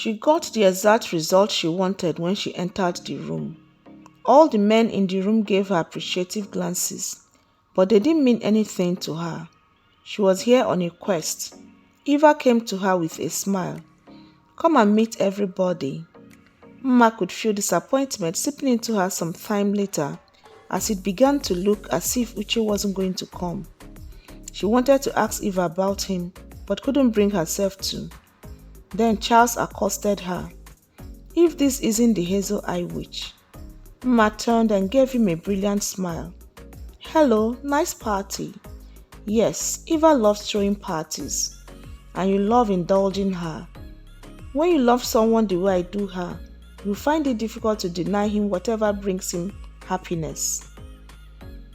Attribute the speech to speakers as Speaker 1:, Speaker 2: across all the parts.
Speaker 1: She got the exact result she wanted when she entered the room. All the men in the room gave her appreciative glances, but they didn't mean anything to her. She was here on a quest. Eva came to her with a smile. Come and meet everybody. Mma could feel disappointment seeping into her some time later as it began to look as if Uche wasn't going to come. She wanted to ask Eva about him, but couldn't bring herself to. Then Charles accosted her. If this isn't the hazel eye witch. Mma turned and gave him a brilliant smile. Hello, nice party. Yes, Eva loves throwing parties, and you love indulging her. When you love someone the way I do her, you find it difficult to deny him whatever brings him happiness.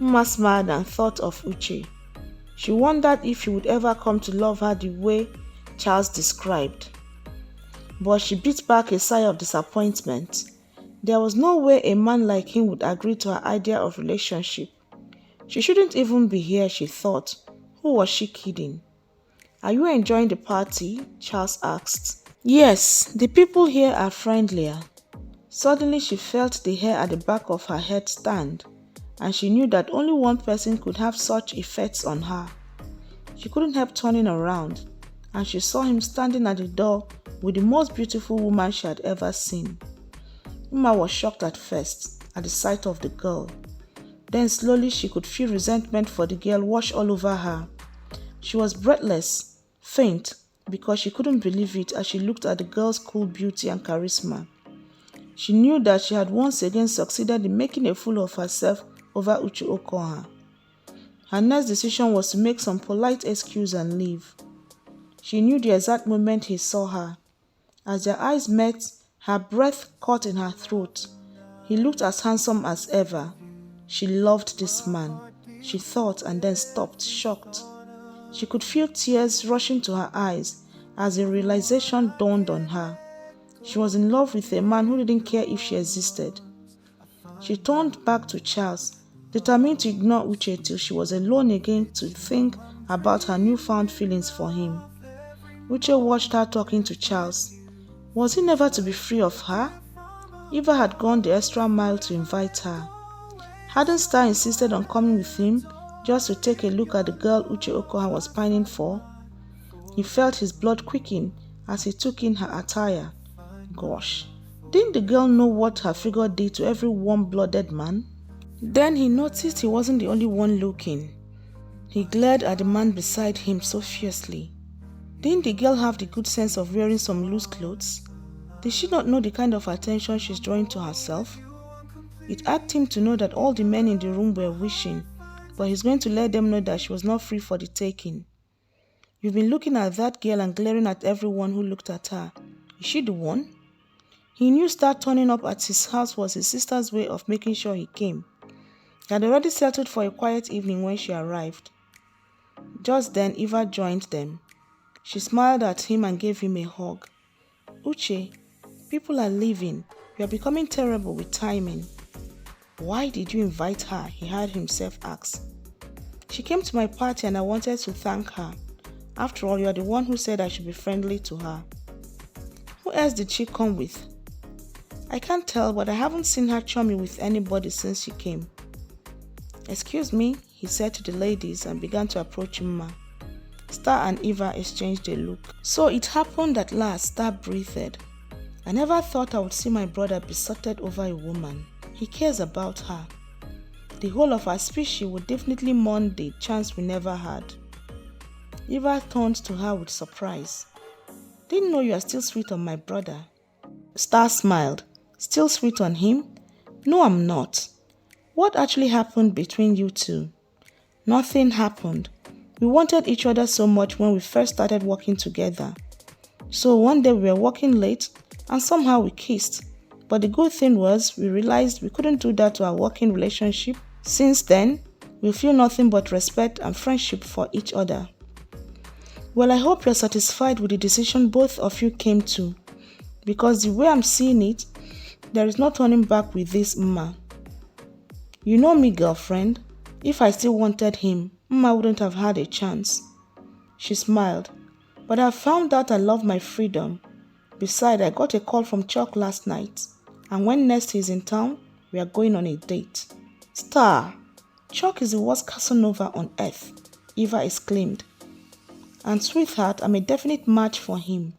Speaker 1: Mma smiled and thought of Uche. She wondered if he would ever come to love her the way Charles described. But she beat back a sigh of disappointment. There was no way a man like him would agree to her idea of relationship. She shouldn't even be here, she thought. Who was she kidding? Are you enjoying the party? Charles asked. Yes, the people here are friendlier. Suddenly she felt the hair at the back of her head stand, and she knew that only one person could have such effects on her. She couldn't help turning around, and she saw him standing at the door with the most beautiful woman she had ever seen. Mma was shocked at first at the sight of the girl. Then slowly she could feel resentment for the girl wash all over her. She was breathless, faint, because she couldn't believe it as she looked at the girl's cool beauty and charisma. She knew that she had once again succeeded in making a fool of herself over Uche Okoha. Her next decision was to make some polite excuse and leave. She knew the exact moment he saw her. As their eyes met, her breath caught in her throat. He looked as handsome as ever. She loved this man, she thought, and then stopped, shocked. She could feel tears rushing to her eyes as the realization dawned on her. She was in love with a man who didn't care if she existed. She turned back to Charles, determined to ignore Uche till she was alone again to think about her newfound feelings for him. Uche watched her talking to Charles. Was he never to be free of her? Eva had gone the extra mile to invite her. Hadn't Star insisted on coming with him just to take a look at the girl Uche Okoha was pining for? He felt his blood quicken as he took in her attire. Gosh, didn't the girl know what her figure did to every warm-blooded man? Then he noticed he wasn't the only one looking. He glared at the man beside him so fiercely. Didn't the girl have the good sense of wearing some loose clothes? Did she not know the kind of attention she's drawing to herself? It irked him to know that all the men in the room were wishing, but he's going to let them know that she was not free for the taking. You've been looking at that girl and glaring at everyone who looked at her. Is she the one? He knew Star turning up at his house was his sister's way of making sure he came. He had already settled for a quiet evening when she arrived. Just then, Eva joined them. She smiled at him and gave him a hug. Uche, people are leaving. You are becoming terrible with timing. Why did you invite her? He heard himself ask. She came to my party and I wanted to thank her. After all, you are the one who said I should be friendly to her. Who else did she come with? I can't tell, but I haven't seen her chummy with anybody since she came. Excuse me, he said to the ladies and began to approach Mma. Star and Eva exchanged a look. So it happened at last, Star breathed. I never thought I would see my brother besotted over a woman. He cares about her. The whole of our species would definitely mourn the chance we never had. Eva turned to her with surprise. Didn't know you are still sweet on my brother. Star smiled. Still sweet on him? No, I'm not. What actually happened between you two? Nothing happened. We wanted each other so much when we first started working together. So one day we were working late and somehow we kissed. But the good thing was we realized we couldn't do that to our working relationship. Since then, we feel nothing but respect and friendship for each other. Well, I hope you're satisfied with the decision both of you came to. Because the way I'm seeing it, there is no turning back with this Mma. You know me, girlfriend. If I still wanted him, Mma wouldn't have had a chance. She smiled. But I found out I love my freedom. Besides, I got a call from Chuck last night, and when next he's in town, we are going on a date. Star! Chuck is the worst Casanova on earth, Eva exclaimed. And sweetheart, I'm a definite match for him.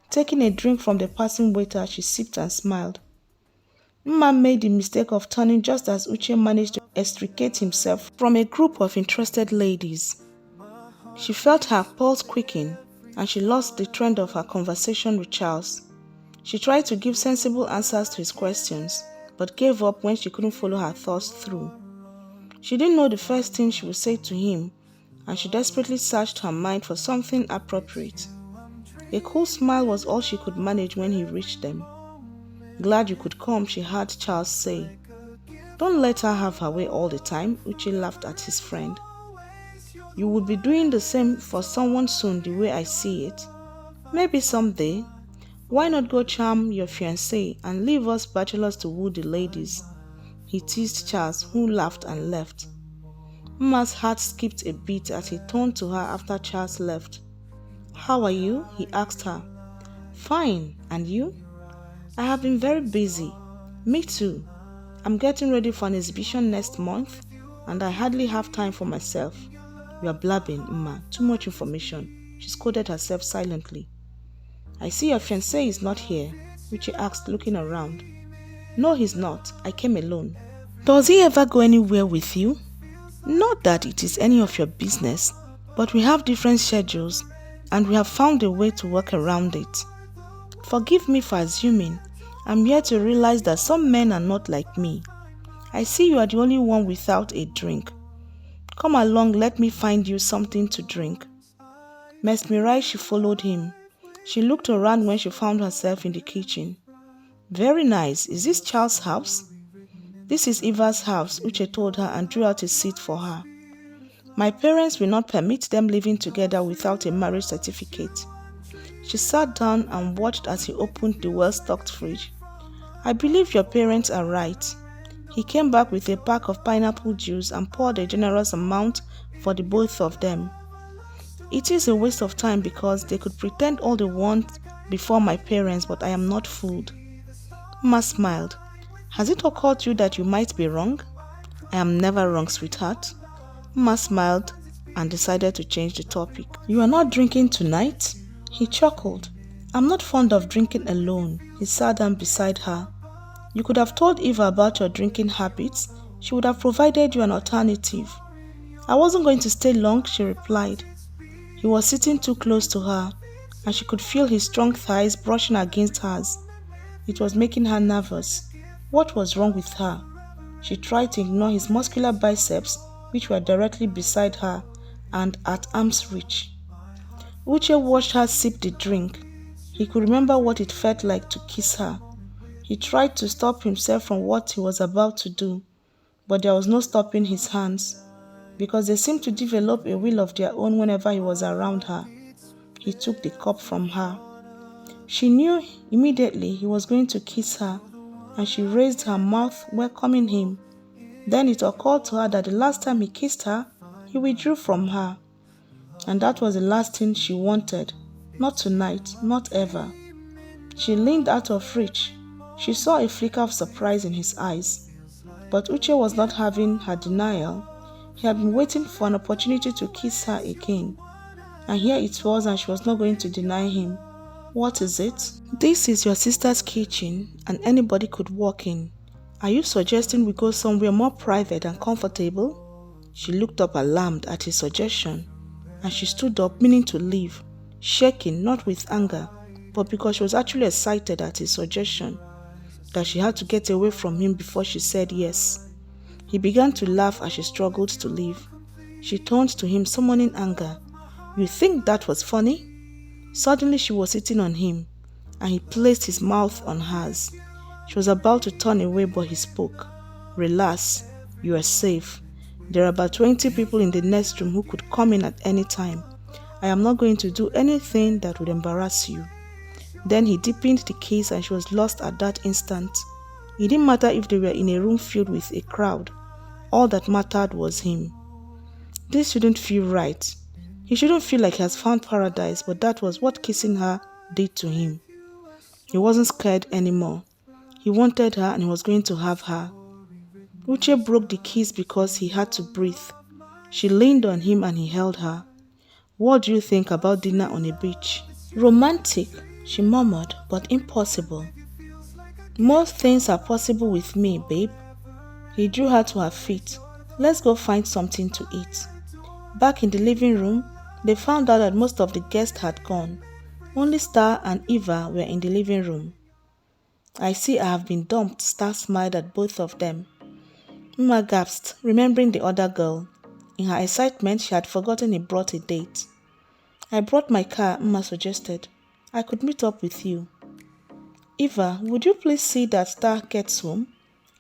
Speaker 1: Taking a drink from the passing waiter, she sipped and smiled. Mma made the mistake of turning just as Uche managed to extricate himself from a group of interested ladies. She felt her pulse quicken and she lost the trend of her conversation with Charles. She tried to give sensible answers to his questions, but gave up when she couldn't follow her thoughts through. She didn't know the first thing she would say to him, and she desperately searched her mind for something appropriate. A cool smile was all she could manage when he reached them. Glad you could come, she heard Charles say. Don't let her have her way all the time, Uchi laughed at his friend. You would be doing the same for someone soon the way I see it. Maybe someday. Why not go charm your fiancé and leave us bachelors to woo the ladies? He teased Charles, who laughed and left. Mma's heart skipped a beat as he turned to her after Charles left. How are you? He asked her. Fine, and you? I have been very busy. Me too. I'm getting ready for an exhibition next month, and I hardly have time for myself. You are blabbing, Mma. Too much information. She scolded herself silently. I see your fiancé is not here, Uche asked, looking around. No, he's not. I came alone. Does he ever go anywhere with you? Not that it is any of your business, but we have different schedules, and we have found a way to work around it. Forgive me for assuming. I'm here to realize that some men are not like me. I see you are the only one without a drink. Come along, let me find you something to drink. Mesmerized, she followed him. She looked around when she found herself in the kitchen. Very nice. Is this Charles' house? This is Eva's house, Uche told her and drew out a seat for her. My parents will not permit them living together without a marriage certificate. She sat down and watched as he opened the well-stocked fridge. I believe your parents are right. He came back with a pack of pineapple juice and poured a generous amount for the both of them. It is a waste of time because they could pretend all they want before my parents, but I am not fooled. Ma smiled. Has it occurred to you that you might be wrong? I am never wrong, sweetheart. Ma smiled and decided to change the topic. You are not drinking tonight? He chuckled. I'm not fond of drinking alone. He sat down beside her. You could have told Eva about your drinking habits. She would have provided you an alternative. I wasn't going to stay long, she replied. He was sitting too close to her, and she could feel his strong thighs brushing against hers. It was making her nervous. What was wrong with her? She tried to ignore his muscular biceps, which were directly beside her and at arm's reach. Uche watched her sip the drink. He could remember what it felt like to kiss her. He tried to stop himself from what he was about to do, but there was no stopping his hands, because they seemed to develop a will of their own whenever he was around her. He took the cup from her. She knew immediately he was going to kiss her, and she raised her mouth, welcoming him. Then it occurred to her that the last time he kissed her, he withdrew from her. And that was the last thing she wanted. Not tonight, not ever. She leaned out of reach. She saw a flicker of surprise in his eyes. But Uche was not having her denial. He had been waiting for an opportunity to kiss her again. And here it was, and she was not going to deny him. What is it? This is your sister's kitchen, and anybody could walk in. Are you suggesting we go somewhere more private and comfortable? She looked up alarmed at his suggestion, and she stood up, meaning to leave, shaking not with anger, but because she was actually excited at his suggestion, that she had to get away from him before she said yes. He began to laugh as she struggled to leave. She turned to him, summoning anger. You think that was funny? Suddenly she was sitting on him, and he placed his mouth on hers. She was about to turn away, but he spoke. Relax, you are safe. There are about 20 people in the next room who could come in at any time. I am not going to do anything that would embarrass you. Then he deepened the kiss and she was lost at that instant. It didn't matter if they were in a room filled with a crowd. All that mattered was him. This shouldn't feel right. He shouldn't feel like he has found paradise, but that was what kissing her did to him. He wasn't scared anymore. He wanted her and he was going to have her. Uche broke the kiss because he had to breathe. She leaned on him and he held her. What do you think about dinner on a beach? Romantic, she murmured, but impossible. Most things are possible with me, babe. He drew her to her feet. Let's go find something to eat. Back in the living room, they found out that most of the guests had gone. Only Star and Eva were in the living room. I see I have been dumped, Star smiled at both of them. Mma gasped, remembering the other girl. In her excitement, she had forgotten he brought a date. I brought my car, Mma suggested. I could meet up with you. Eva, would you please see that Star gets home?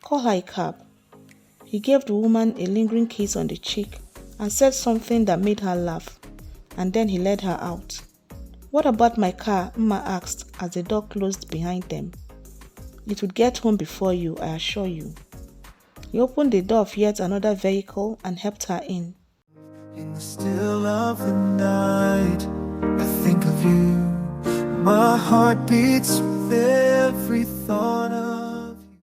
Speaker 1: Call her a cab. He gave the woman a lingering kiss on the cheek and said something that made her laugh, and then he led her out. What about my car? Mma asked as the door closed behind them. It would get home before you, I assure you. He opened the door of yet another vehicle and helped her in.
Speaker 2: In the still of the night, I think of you. My heart beats with every thought of